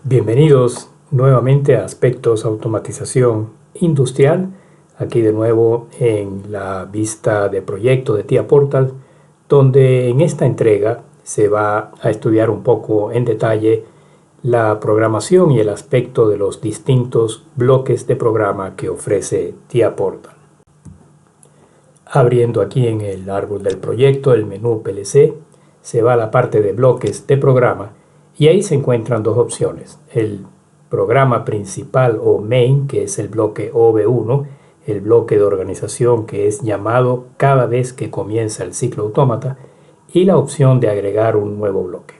Bienvenidos nuevamente a Aspectos Automatización Industrial, aquí de nuevo en la vista de proyecto de TIA Portal, donde en esta entrega se va a estudiar un poco en detalle la programación y el aspecto de los distintos bloques de programa que ofrece TIA Portal. Abriendo aquí en el árbol del proyecto el menú PLC, se va a la parte de bloques de programa y ahí se encuentran dos opciones: el programa principal o main, que es el bloque OV1, el bloque de organización que es llamado cada vez que comienza el ciclo autómata, y la opción de agregar un nuevo bloque.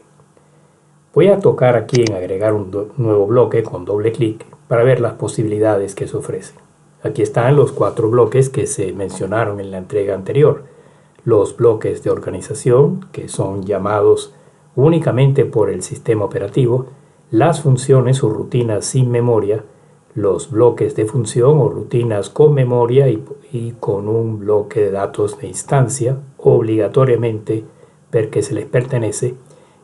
Voy a tocar aquí en agregar un nuevo bloque con doble clic para ver las posibilidades que se ofrecen. Aquí están los 4 bloques que se mencionaron en la entrega anterior. Los bloques de organización, que son llamados únicamente por el sistema operativo, las funciones o rutinas sin memoria, los bloques de función o rutinas con memoria y con un bloque de datos de instancia, obligatoriamente ver que se les pertenece,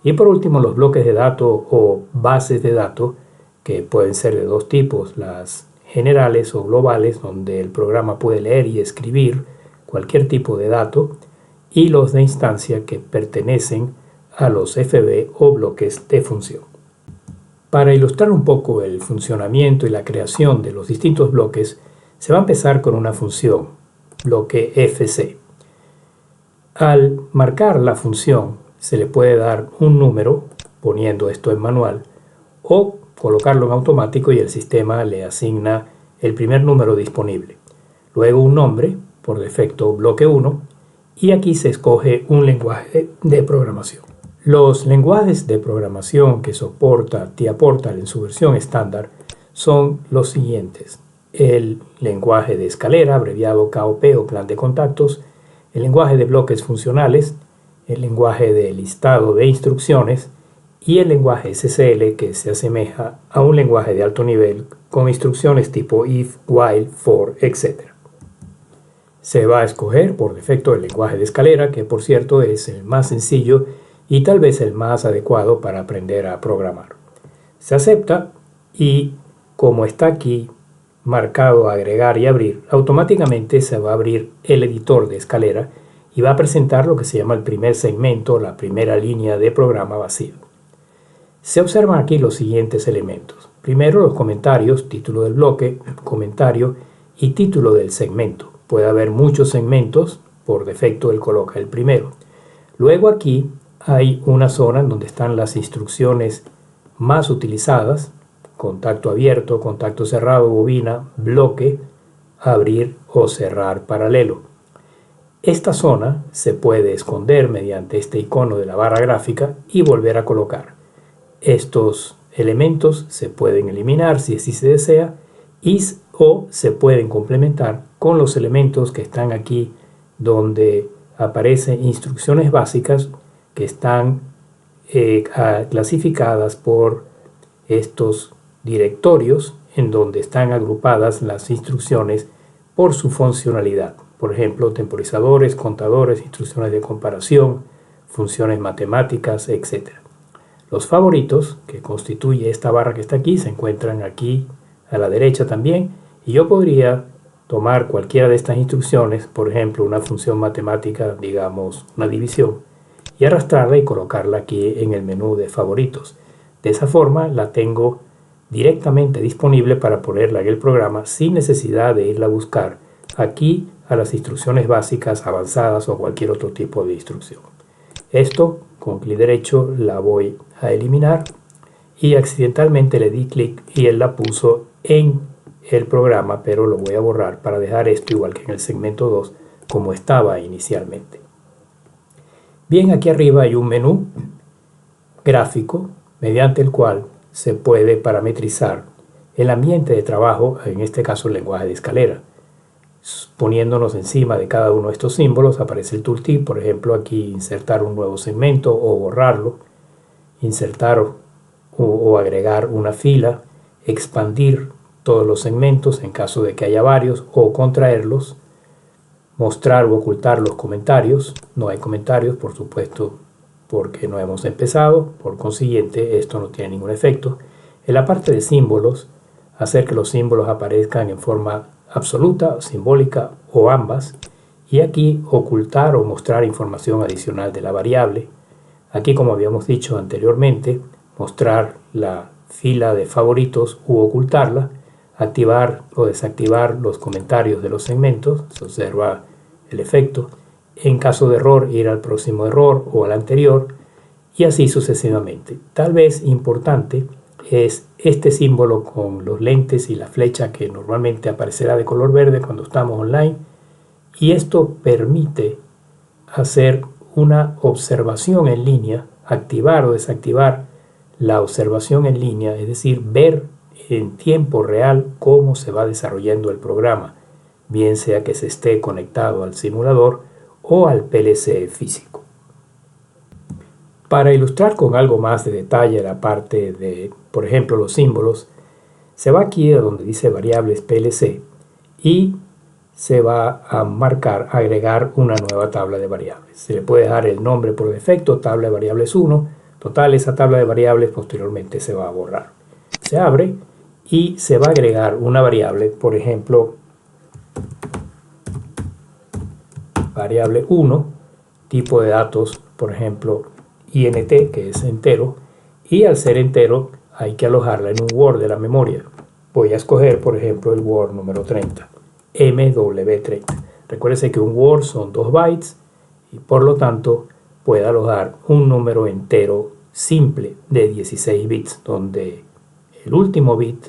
y por último los bloques de datos o bases de datos, que pueden ser de dos tipos: las generales o globales, donde el programa puede leer y escribir cualquier tipo de dato, y los de instancia, que pertenecen a los FB o bloques de función. Para ilustrar un poco el funcionamiento y la creación de los distintos bloques, se va a empezar con una función, bloque FC. Al marcar la función, se le puede dar un número, poniendo esto en manual, o colocarlo en automático y el sistema le asigna el primer número disponible. Luego un nombre, por defecto bloque 1, y aquí se escoge un lenguaje de programación. Los lenguajes de programación que soporta TIA Portal en su versión estándar son los siguientes: el lenguaje de escalera, abreviado KOP o plan de contactos, el lenguaje de bloques funcionales, el lenguaje de listado de instrucciones y el lenguaje SSL, que se asemeja a un lenguaje de alto nivel con instrucciones tipo if, while, for, etc. Se va a escoger por defecto el lenguaje de escalera, que por cierto es el más sencillo y tal vez el más adecuado para aprender a programar. Se acepta y, como está aquí marcado agregar y abrir, automáticamente se va a abrir el editor de escalera y va a presentar lo que se llama el primer segmento, la primera línea de programa vacío. Se observan aquí los siguientes elementos. Primero, los comentarios: título del bloque, comentario y título del segmento. Puede haber muchos segmentos, por defecto él coloca el primero. Luego aquí hay una zona en donde están las instrucciones más utilizadas: contacto abierto, contacto cerrado, bobina, bloque, abrir o cerrar paralelo. Esta zona se puede esconder mediante este icono de la barra gráfica y volver a colocar. Estos elementos se pueden eliminar si así se desea o se pueden complementar con los elementos que están aquí, donde aparecen instrucciones básicas que están clasificadas por estos directorios, en donde están agrupadas las instrucciones por su funcionalidad. Por ejemplo, temporizadores, contadores, instrucciones de comparación, funciones matemáticas, etc. Los favoritos, que constituye esta barra que está aquí, se encuentran aquí a la derecha también, y yo podría tomar cualquiera de estas instrucciones, por ejemplo una función matemática, digamos una división, y arrastrarla y colocarla aquí en el menú de favoritos. De esa forma la tengo directamente disponible para ponerla en el programa sin necesidad de irla a buscar aquí a las instrucciones básicas, avanzadas o cualquier otro tipo de instrucción. Esto con clic derecho la voy a eliminar y accidentalmente le di clic y él la puso en el programa, pero lo voy a borrar para dejar esto igual que en el segmento 2 como estaba inicialmente. Bien, aquí arriba hay un menú gráfico mediante el cual se puede parametrizar el ambiente de trabajo, en este caso el lenguaje de escalera. Poniéndonos encima de cada uno de estos símbolos aparece el tooltip, por ejemplo aquí insertar un nuevo segmento o borrarlo, insertar o agregar una fila, expandir todos los segmentos en caso de que haya varios o contraerlos, mostrar o ocultar los comentarios. No hay comentarios, por supuesto, porque no hemos empezado, por consiguiente esto no tiene ningún efecto. En la parte de símbolos, hacer que los símbolos aparezcan en forma absoluta, simbólica o ambas. Y aquí ocultar o mostrar información adicional de la variable. Aquí, como habíamos dicho anteriormente, mostrar la fila de favoritos u ocultarla, activar o desactivar los comentarios de los segmentos, se observa el efecto. En caso de error, ir al próximo error o al anterior, y así sucesivamente. Tal vez importante es este símbolo con los lentes y la flecha que normalmente aparecerá de color verde cuando estamos online, y esto permite hacer una observación en línea, activar o desactivar la observación en línea, es decir, ver en tiempo real cómo se va desarrollando el programa, bien sea que se esté conectado al simulador o al PLC físico. Para ilustrar con algo más de detalle la parte de, por ejemplo, los símbolos, se va aquí a donde dice variables PLC y se va a marcar agregar una nueva tabla de variables. Se le puede dar el nombre por defecto, tabla de variables 1. Total, esa tabla de variables posteriormente se va a borrar. Se abre y se va a agregar una variable, por ejemplo, variable 1, tipo de datos, por ejemplo, int, que es entero, y al ser entero hay que alojarla en un Word de la memoria. Voy a escoger, por ejemplo, el Word número 30, MW30. Recuérdese que un Word son 2 bytes y por lo tanto puede alojar un número entero simple de 16 bits, donde el último bit,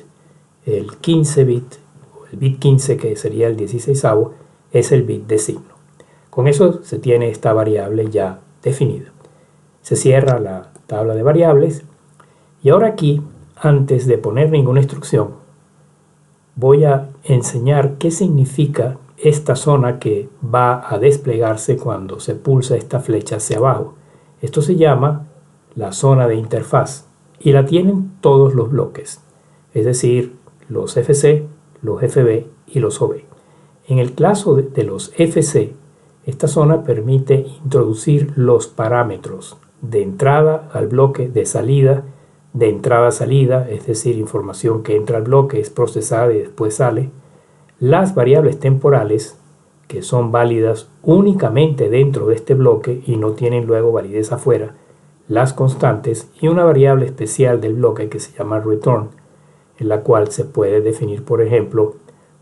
el 15 bit, o el bit 15 que sería el 16avo, es el bit de signo. Con eso se tiene esta variable ya definida. Se cierra la tabla de variables y ahora aquí, antes de poner ninguna instrucción, voy a enseñar qué significa esta zona que va a desplegarse cuando se pulsa esta flecha hacia abajo. Esto se llama la zona de interfaz y la tienen todos los bloques, es decir, los FC, los FB y los OB. En el caso de los FC, esta zona permite introducir los parámetros de entrada al bloque, de salida, de entrada a salida, es decir, información que entra al bloque, es procesada y después sale, las variables temporales, que son válidas únicamente dentro de este bloque y no tienen luego validez afuera, las constantes y una variable especial del bloque que se llama return, en la cual se puede definir, por ejemplo,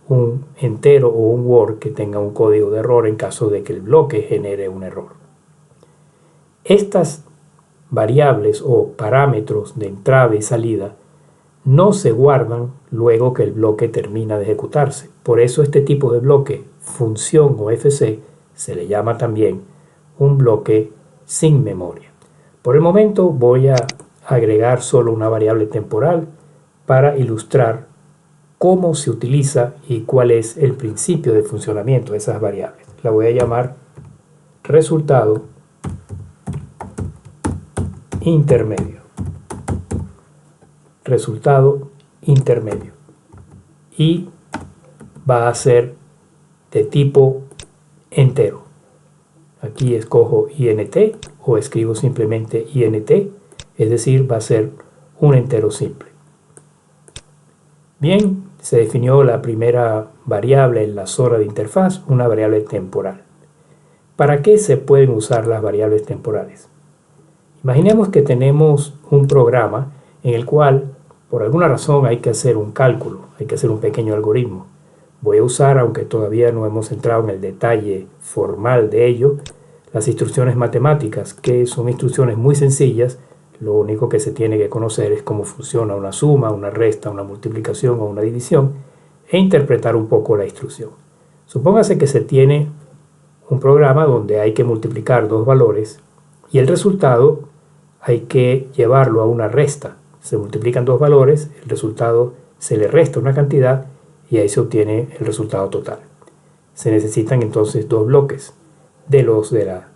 un entero o un Word que tenga un código de error en caso de que el bloque genere un error. Estas variables o parámetros de entrada y salida no se guardan luego que el bloque termina de ejecutarse. Por eso este tipo de bloque, función o FC, se le llama también un bloque sin memoria. Por el momento voy a agregar solo una variable temporal para ilustrar cómo se utiliza y cuál es el principio de funcionamiento de esas variables. La voy a llamar resultado intermedio. Resultado intermedio. Y va a ser de tipo entero. Aquí escojo int o escribo simplemente int, es decir, va a ser un entero simple. Bien, se definió la primera variable en la zona de interfaz, una variable temporal. ¿Para qué se pueden usar las variables temporales? Imaginemos que tenemos un programa en el cual por alguna razón hay que hacer un cálculo, hay que hacer un pequeño algoritmo. Voy a usar, aunque todavía no hemos entrado en el detalle formal de ello, las instrucciones matemáticas, que son instrucciones muy sencillas. Lo único que se tiene que conocer es cómo funciona una suma, una resta, una multiplicación o una división e interpretar un poco la instrucción. Supóngase que se tiene un programa donde hay que multiplicar dos valores y el resultado hay que llevarlo a una resta. Se multiplican dos valores, el resultado se le resta una cantidad y ahí se obtiene el resultado total. Se necesitan entonces dos bloques de la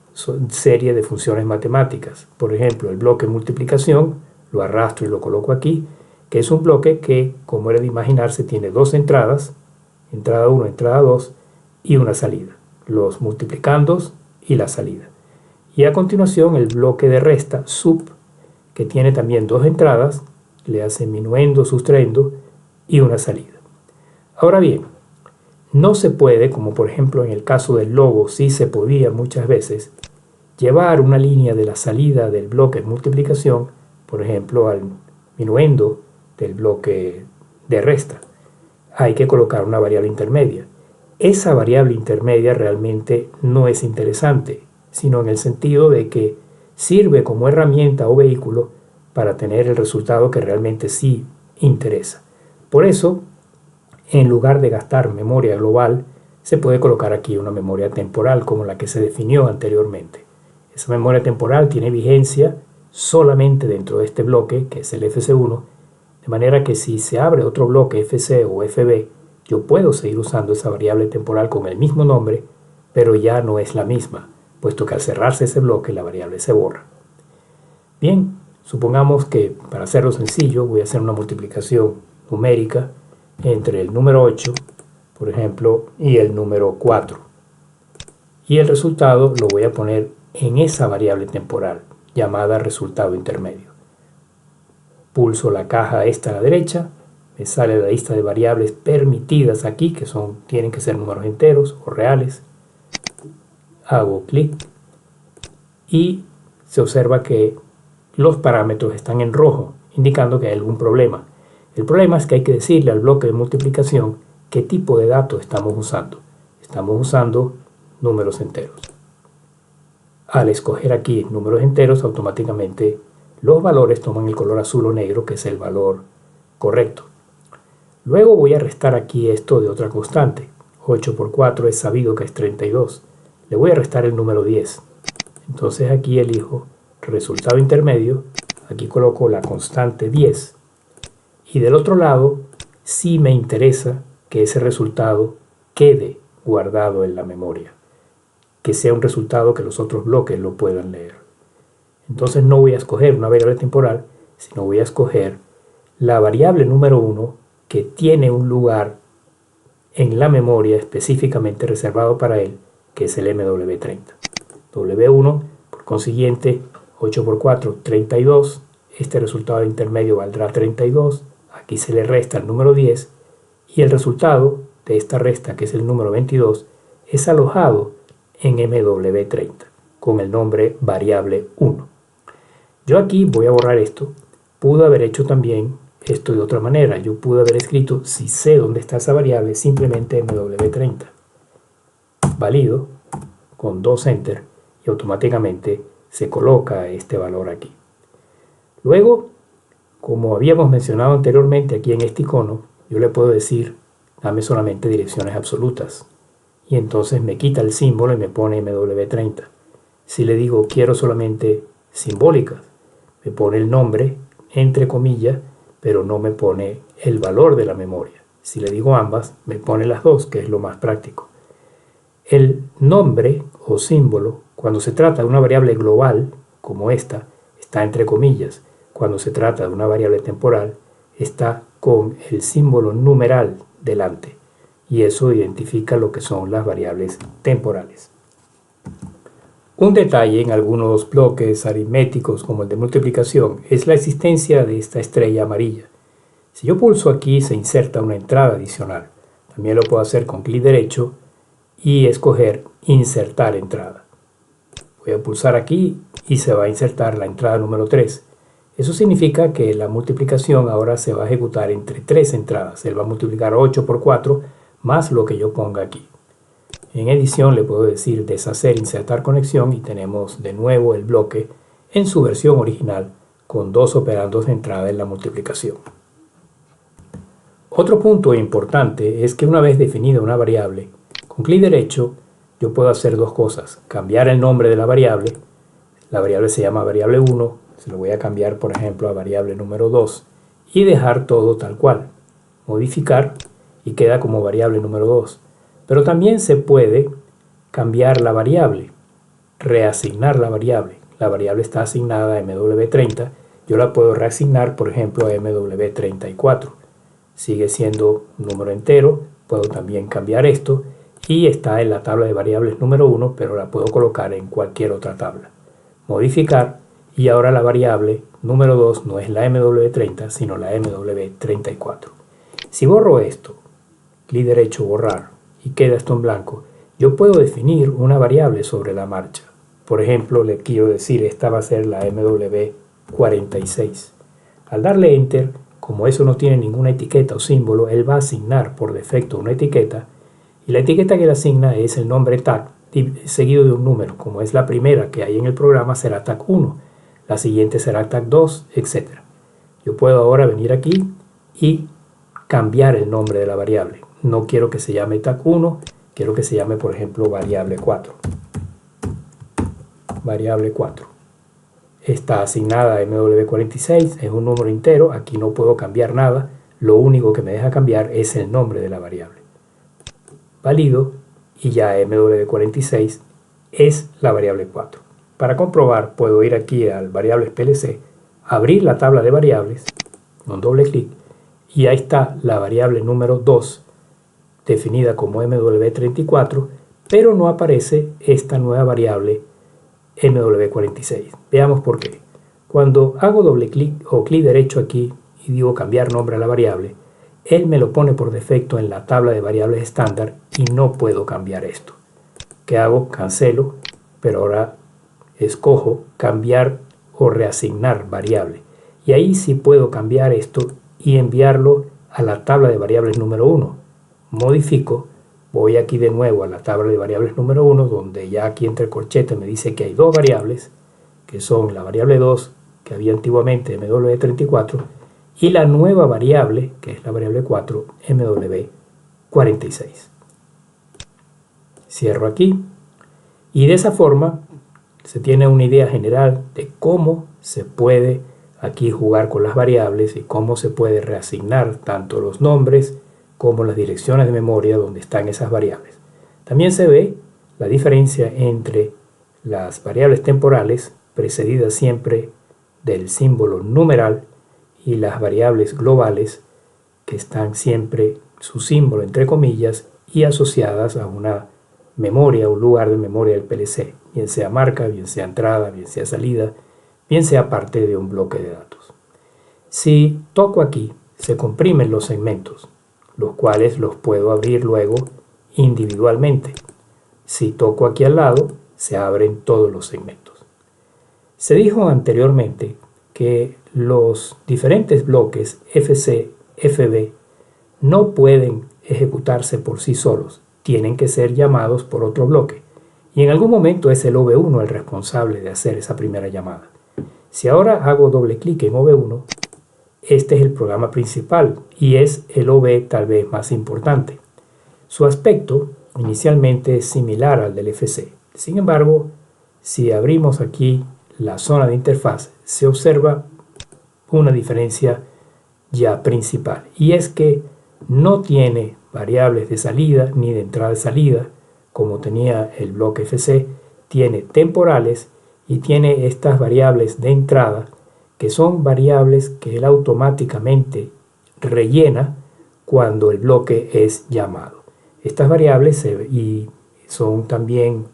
serie de funciones matemáticas. Por ejemplo, el bloque multiplicación lo arrastro y lo coloco aquí, que es un bloque que, como era de imaginarse, tiene dos entradas, entrada 1, entrada 2 y una salida, los multiplicandos y la salida. Y a continuación el bloque de resta sub, que tiene también dos entradas, le hace minuendo, sustraendo y una salida. Ahora bien, no se puede, como por ejemplo en el caso del logo sí se podía muchas veces, llevar una línea de la salida del bloque de multiplicación, por ejemplo, al minuendo del bloque de resta. Hay que colocar una variable intermedia. Esa variable intermedia realmente no es interesante, sino en el sentido de que sirve como herramienta o vehículo para tener el resultado que realmente sí interesa. Por eso, en lugar de gastar memoria global, se puede colocar aquí una memoria temporal como la que se definió anteriormente. Esa memoria temporal tiene vigencia solamente dentro de este bloque, que es el FC1, de manera que si se abre otro bloque FC o FB, yo puedo seguir usando esa variable temporal con el mismo nombre, pero ya no es la misma, puesto que al cerrarse ese bloque la variable se borra. Bien, supongamos que para hacerlo sencillo voy a hacer una multiplicación numérica entre el número 8, por ejemplo, y el número 4. Y el resultado lo voy a poner en esa variable temporal llamada resultado intermedio. Pulso la caja esta a la derecha, me sale la lista de variables permitidas aquí, que tienen que ser números enteros o reales. Hago clic y se observa que los parámetros están en rojo, indicando que hay algún problema. El problema es que hay que decirle al bloque de multiplicación qué tipo de datos estamos usando. Estamos usando números enteros. Al escoger aquí números enteros, automáticamente los valores toman el color azul o negro, que es el valor correcto. Luego voy a restar aquí esto de otra constante. 8 por 4 es sabido que es 32. Le voy a restar el número 10. Entonces aquí elijo resultado intermedio. Aquí coloco la constante 10. Y del otro lado, sí me interesa que ese resultado quede guardado en la memoria, que sea un resultado que los otros bloques lo puedan leer. Entonces no voy a escoger una variable temporal, sino voy a escoger la variable número 1 que tiene un lugar en la memoria específicamente reservado para él, que es el MW30. W1, por consiguiente, 8 por 4, 32. Este resultado intermedio valdrá 32. Aquí se le resta el número 10 y el resultado de esta resta, que es el número 22, es alojado en MW30 con el nombre variable 1. Yo aquí voy a borrar esto. Pude haber hecho también esto de otra manera. Yo pude haber escrito, si sé dónde está esa variable, simplemente MW30. Valido con 2 enter y automáticamente se coloca este valor aquí. Luego, como habíamos mencionado anteriormente aquí en este icono, yo le puedo decir, dame solamente direcciones absolutas. Y entonces me quita el símbolo y me pone MW30. Si le digo, quiero solamente simbólicas, me pone el nombre, entre comillas, pero no me pone el valor de la memoria. Si le digo ambas, me pone las dos, que es lo más práctico. El nombre o símbolo, cuando se trata de una variable global, como esta, está entre comillas. Cuando se trata de una variable temporal, está con el símbolo numeral delante. Y eso identifica lo que son las variables temporales. Un detalle en algunos bloques aritméticos, como el de multiplicación, es la existencia de esta estrella amarilla. Si yo pulso aquí, se inserta una entrada adicional. También lo puedo hacer con clic derecho y escoger insertar entrada. Voy a pulsar aquí y se va a insertar la entrada número 3. Eso significa que la multiplicación ahora se va a ejecutar entre 3 entradas. Él va a multiplicar 8 por 4 más lo que yo ponga aquí. En edición le puedo decir deshacer, insertar conexión y tenemos de nuevo el bloque en su versión original con 2 operandos de entrada en la multiplicación. Otro punto importante es que una vez definida una variable, con clic derecho yo puedo hacer dos cosas. Cambiar el nombre de la variable se llama variable 1, se lo voy a cambiar por ejemplo a variable número 2 y dejar todo tal cual. Modificar y queda como variable número 2. Pero también se puede cambiar la variable, reasignar la variable. La variable está asignada a MW30, yo la puedo reasignar por ejemplo a MW34. Sigue siendo un número entero, puedo también cambiar esto y está en la tabla de variables número 1, pero la puedo colocar en cualquier otra tabla. Modificar y ahora la variable número 2 no es la MW30, sino la MW34. Si borro esto, clic derecho, borrar, y queda esto en blanco, yo puedo definir una variable sobre la marcha. Por ejemplo, le quiero decir, esta va a ser la MW46. Al darle Enter, como eso no tiene ninguna etiqueta o símbolo, él va a asignar por defecto una etiqueta, y la etiqueta que le asigna es el nombre tag, seguido de un número. Como es la primera que hay en el programa, será tag 1, la siguiente será tag 2, etc. Yo puedo ahora venir aquí y cambiar el nombre de la variable. No quiero que se llame tag 1, quiero que se llame, por ejemplo, variable 4. Variable 4. Está asignada a MW46, es un número entero, aquí no puedo cambiar nada, lo único que me deja cambiar es el nombre de la variable. Valido y ya MW46 es la variable 4. Para comprobar puedo ir aquí al variables PLC, abrir la tabla de variables, con doble clic, y ahí está la variable número 2, definida como MW34, pero no aparece esta nueva variable MW46. Veamos por qué. Cuando hago doble clic o clic derecho aquí y digo cambiar nombre a la variable, él me lo pone por defecto en la tabla de variables estándar y no puedo cambiar esto. ¿Qué hago? Cancelo, pero ahora escojo cambiar o reasignar variable. Y ahí sí puedo cambiar esto y enviarlo a la tabla de variables número 1. Modifico, voy aquí de nuevo a la tabla de variables número 1, donde ya aquí entre corchetes me dice que hay dos variables, que son la variable 2, que había antiguamente MW34, y la nueva variable, que es la variable 4, MW46. Cierro aquí, y de esa forma se tiene una idea general de cómo se puede aquí jugar con las variables y cómo se puede reasignar tanto los nombres como las direcciones de memoria donde están esas variables. También se ve la diferencia entre las variables temporales, precedidas siempre del símbolo numeral, y las variables globales, que están siempre su símbolo entre comillas y asociadas a una memoria o lugar de memoria del PLC, bien sea marca, bien sea entrada, bien sea salida, bien sea parte de un bloque de datos. Si toco aquí, se comprimen los segmentos, los cuales los puedo abrir luego individualmente. Si toco aquí al lado, se abren todos los segmentos. Se dijo anteriormente que los diferentes bloques FC, FB no pueden ejecutarse por sí solos, tienen que ser llamados por otro bloque, y en algún momento es el OV1 el responsable de hacer esa primera llamada. Si ahora hago doble clic en OV1, este es el programa principal y es el OV tal vez más importante. Su aspecto inicialmente es similar al del FC. Sin embargo, si abrimos aquí la zona de interfaz, se observa una diferencia ya principal, y es que no tiene variables de salida ni de entrada y salida como tenía el bloque FC, tiene temporales y tiene estas variables de entrada, que son variables que él automáticamente rellena cuando el bloque es llamado. Estas variables son también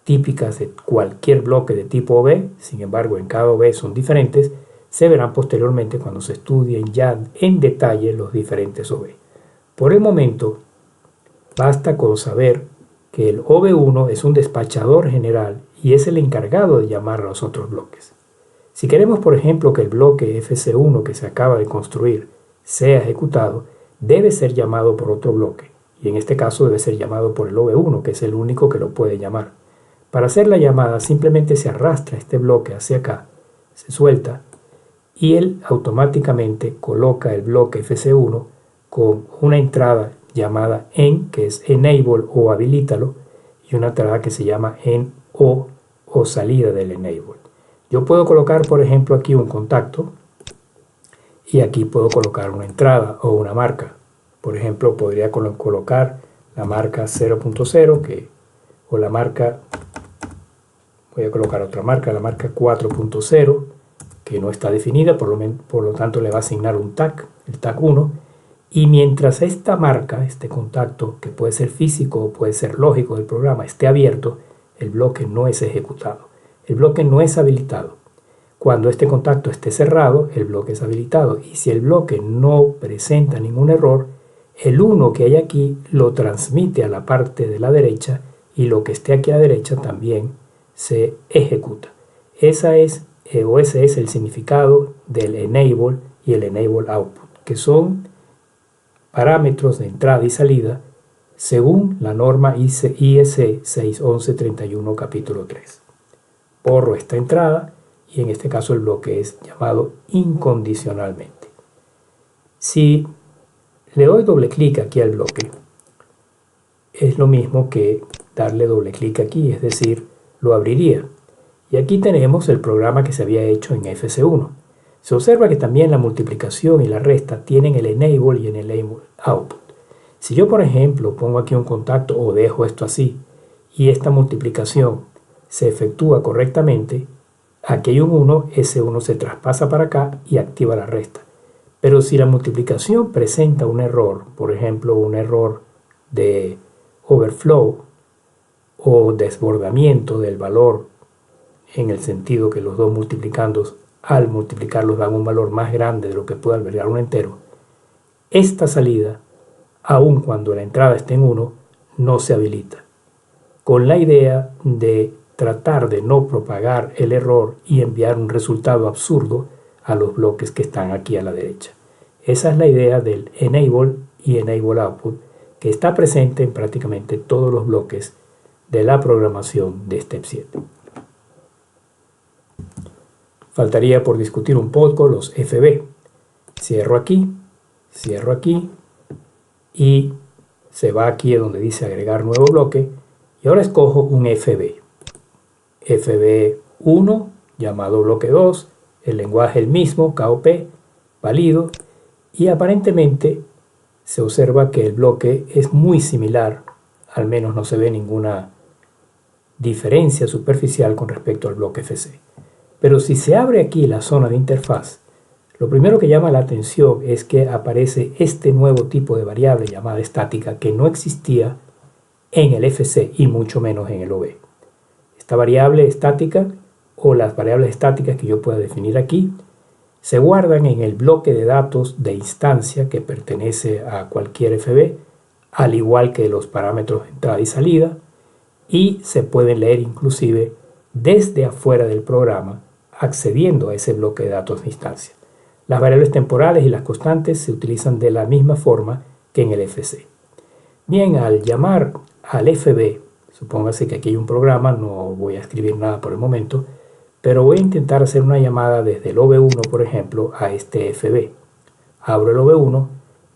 típicas de cualquier bloque de tipo OV, sin embargo en cada OV son diferentes, se verán posteriormente cuando se estudien ya en detalle los diferentes OV. Por el momento, basta con saber que el OV1 es un despachador general y es el encargado de llamar a los otros bloques. Si queremos, por ejemplo, que el bloque FC1 que se acaba de construir sea ejecutado, debe ser llamado por otro bloque, y en este caso debe ser llamado por el OV1, que es el único que lo puede llamar. Para hacer la llamada simplemente se arrastra este bloque hacia acá, se suelta, y él automáticamente coloca el bloque FC1 con una entrada llamada en, que es enable o habilítalo, y una entrada que se llama en o salida del enable. Yo puedo colocar, por ejemplo, aquí un contacto y aquí puedo colocar una entrada o una marca. Por ejemplo, podría colocar la marca 0.0 o la marca, voy a colocar otra marca, la marca 4.0, que no está definida, por lo tanto le va a asignar un tag, el tag 1, y mientras esta marca, este contacto, que puede ser físico o puede ser lógico del programa, esté abierto, el bloque no es ejecutado, el bloque no es habilitado. Cuando este contacto esté cerrado, el bloque es habilitado. Y si el bloque no presenta ningún error, el 1 que hay aquí lo transmite a la parte de la derecha y lo que esté aquí a la derecha también se ejecuta. Ese es el significado del enable y el enable output, que son parámetros de entrada y salida según la norma IEC 61131 capítulo 3. Borro esta entrada y en este caso el bloque es llamado incondicionalmente. Si le doy doble clic aquí al bloque, es lo mismo que darle doble clic aquí, es decir, lo abriría. Y aquí tenemos el programa que se había hecho en FC1. Se observa que también la multiplicación y la resta tienen el enable y el enable output. Si yo, por ejemplo, pongo aquí un contacto o dejo esto así y esta multiplicación se efectúa correctamente, aquí hay un 1, ese 1 se traspasa para acá y activa la resta. Pero si la multiplicación presenta un error, por ejemplo, un error de overflow o desbordamiento del valor, en el sentido que los dos multiplicandos al multiplicarlos dan un valor más grande de lo que puede albergar un entero, esta salida, aun cuando la entrada esté en 1, no se habilita, con la idea de tratar de no propagar el error y enviar un resultado absurdo a los bloques que están aquí a la derecha. Esa es la idea del enable y enable output, que está presente en prácticamente todos los bloques de la programación de Step 7. Faltaría por discutir un poco los FB. Cierro aquí y se va aquí a donde dice agregar nuevo bloque y ahora escojo un FB. FB1 llamado bloque 2, el lenguaje el mismo, KOP, válido, y aparentemente se observa que el bloque es muy similar, al menos no se ve ninguna diferencia superficial con respecto al bloque FC. Pero si se abre aquí la zona de interfaz, lo primero que llama la atención es que aparece este nuevo tipo de variable llamada estática que no existía en el FC y mucho menos en el OB. Esta variable estática o las variables estáticas que yo pueda definir aquí se guardan en el bloque de datos de instancia que pertenece a cualquier FB, al igual que los parámetros de entrada y salida, y se pueden leer inclusive desde afuera del programa accediendo a ese bloque de datos de instancia. Las variables temporales y las constantes se utilizan de la misma forma que en el FC. Bien, al llamar al FB, supóngase que aquí hay un programa, no voy a escribir nada por el momento, pero voy a intentar hacer una llamada desde el OV1, por ejemplo, a este FB. Abro el OV1,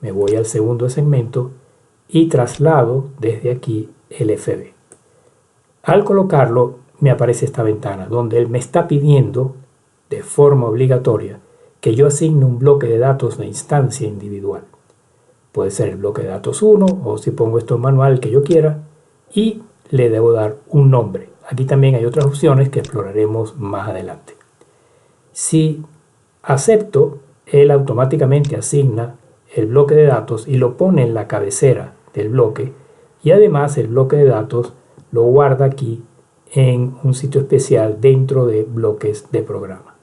me voy al segundo segmento y traslado desde aquí el FB. Al colocarlo, me aparece esta ventana donde él me está pidiendo de forma obligatoria que yo asigne un bloque de datos de instancia individual. Puede ser el bloque de datos 1 o si pongo esto en manual que yo quiera y le debo dar un nombre. Aquí también hay otras opciones que exploraremos más adelante. Si acepto, él automáticamente asigna el bloque de datos y lo pone en la cabecera del bloque y además el bloque de datos lo guarda aquí en un sitio especial dentro de bloques de programa.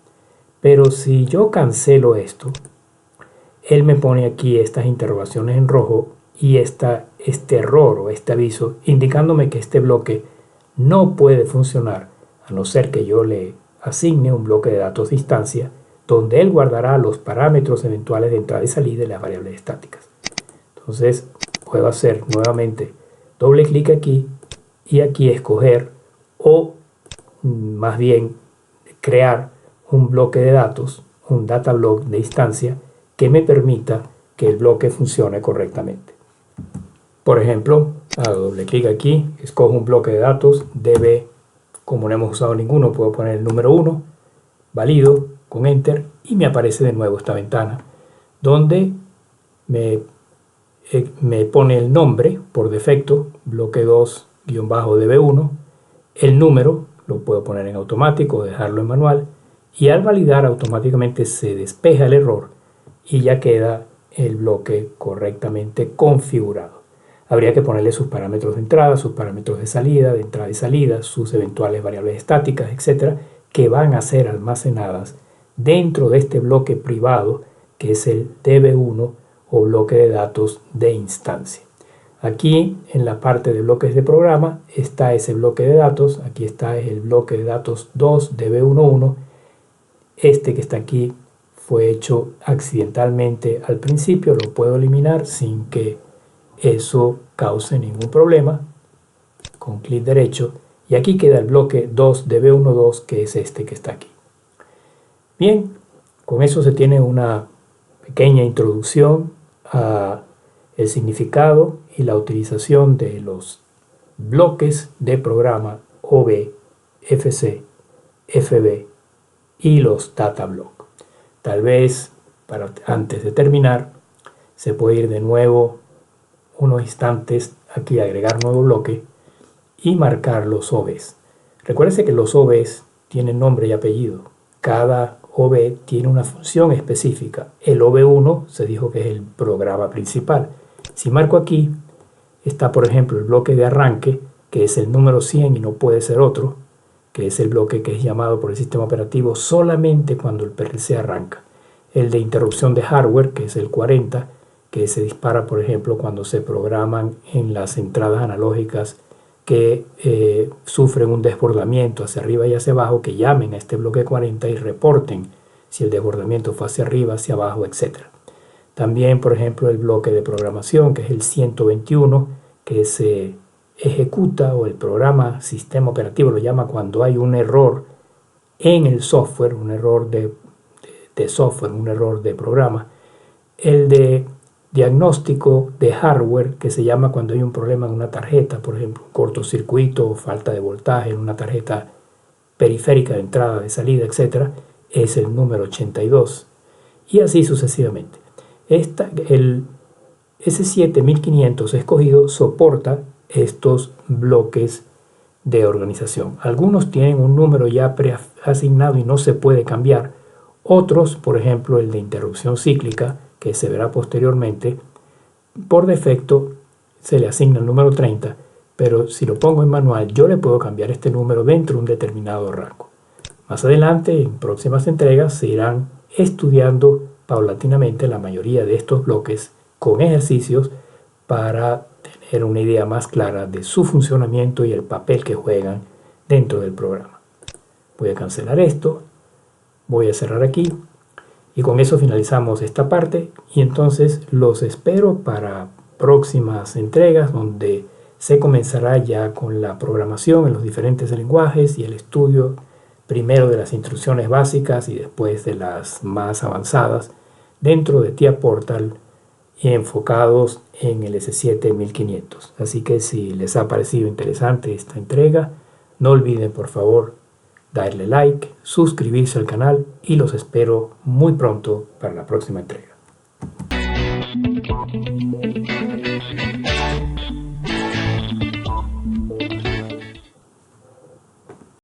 Pero si yo cancelo esto, él me pone aquí estas interrogaciones en rojo y este error o este aviso indicándome que este bloque no puede funcionar a no ser que yo le asigne un bloque de datos de instancia donde él guardará los parámetros eventuales de entrada y salida de las variables estáticas. Entonces puedo hacer nuevamente doble clic aquí y aquí escoger o más bien crear un bloque de datos, un data block de instancia que me permita que el bloque funcione correctamente. Por ejemplo, hago doble clic aquí, escojo un bloque de datos, DB, como no hemos usado ninguno, puedo poner el número 1, valido con Enter y me aparece de nuevo esta ventana donde me pone el nombre por defecto, bloque 2-DB1, el número lo puedo poner en automático o dejarlo en manual y al validar automáticamente se despeja el error y ya queda el bloque correctamente configurado. Habría que ponerle sus parámetros de entrada, sus parámetros de entrada y salida, sus eventuales variables estáticas, etc., que van a ser almacenadas dentro de este bloque privado que es el DB1 o bloque de datos de instancia. Aquí en la parte de bloques de programa está ese bloque de datos, aquí está el bloque de datos 2 DB11. Este que está aquí fue hecho accidentalmente al principio, lo puedo eliminar sin que eso cause ningún problema con clic derecho, y aquí queda el bloque 2 DB12 que es este que está aquí. Bien, con eso se tiene una pequeña introducción a el significado y la utilización de los bloques de programa OB, FC, FB y los data block. Tal vez antes de terminar se puede ir de nuevo unos instantes aquí a agregar nuevo bloque y marcar los OBs. Recuérdense que los OBs tienen nombre y apellido. Cada OB tiene una función específica. El OB1 se dijo que es el programa principal. Si marco aquí, está por ejemplo el bloque de arranque, que es el número 100 y no puede ser otro, que es el bloque que es llamado por el sistema operativo solamente cuando el PLC arranca. El de interrupción de hardware, que es el 40, que se dispara por ejemplo cuando se programan en las entradas analógicas que sufren un desbordamiento hacia arriba y hacia abajo, que llamen a este bloque 40 y reporten si el desbordamiento fue hacia arriba, hacia abajo, etc. También, por ejemplo, el bloque de programación, que es el 121, que se ejecuta, o el programa sistema operativo lo llama cuando hay un error en el software, un error de software, un error de programa. El de diagnóstico de hardware, que se llama cuando hay un problema en una tarjeta, por ejemplo, un cortocircuito o falta de voltaje en una tarjeta periférica de entrada, de salida, etc., es el número 82. Y así sucesivamente. El S7500 escogido soporta estos bloques de organización. Algunos tienen un número ya preasignado y no se puede cambiar. Otros, por ejemplo, el de interrupción cíclica, que se verá posteriormente, por defecto se le asigna el número 30, pero si lo pongo en manual yo le puedo cambiar este número dentro de un determinado rango. Más adelante, en próximas entregas, se irán estudiando paulatinamente la mayoría de estos bloques con ejercicios para tener una idea más clara de su funcionamiento y el papel que juegan dentro del programa. Voy a cancelar esto, voy a cerrar aquí. Y con eso finalizamos esta parte y entonces los espero para próximas entregas donde se comenzará ya con la programación en los diferentes lenguajes y el estudio primero de las instrucciones básicas y después de las más avanzadas dentro de TIA Portal y enfocados en el S7-1500. Así que si les ha parecido interesante esta entrega, no olviden por favor darle like, suscribirse al canal y los espero muy pronto para la próxima entrega.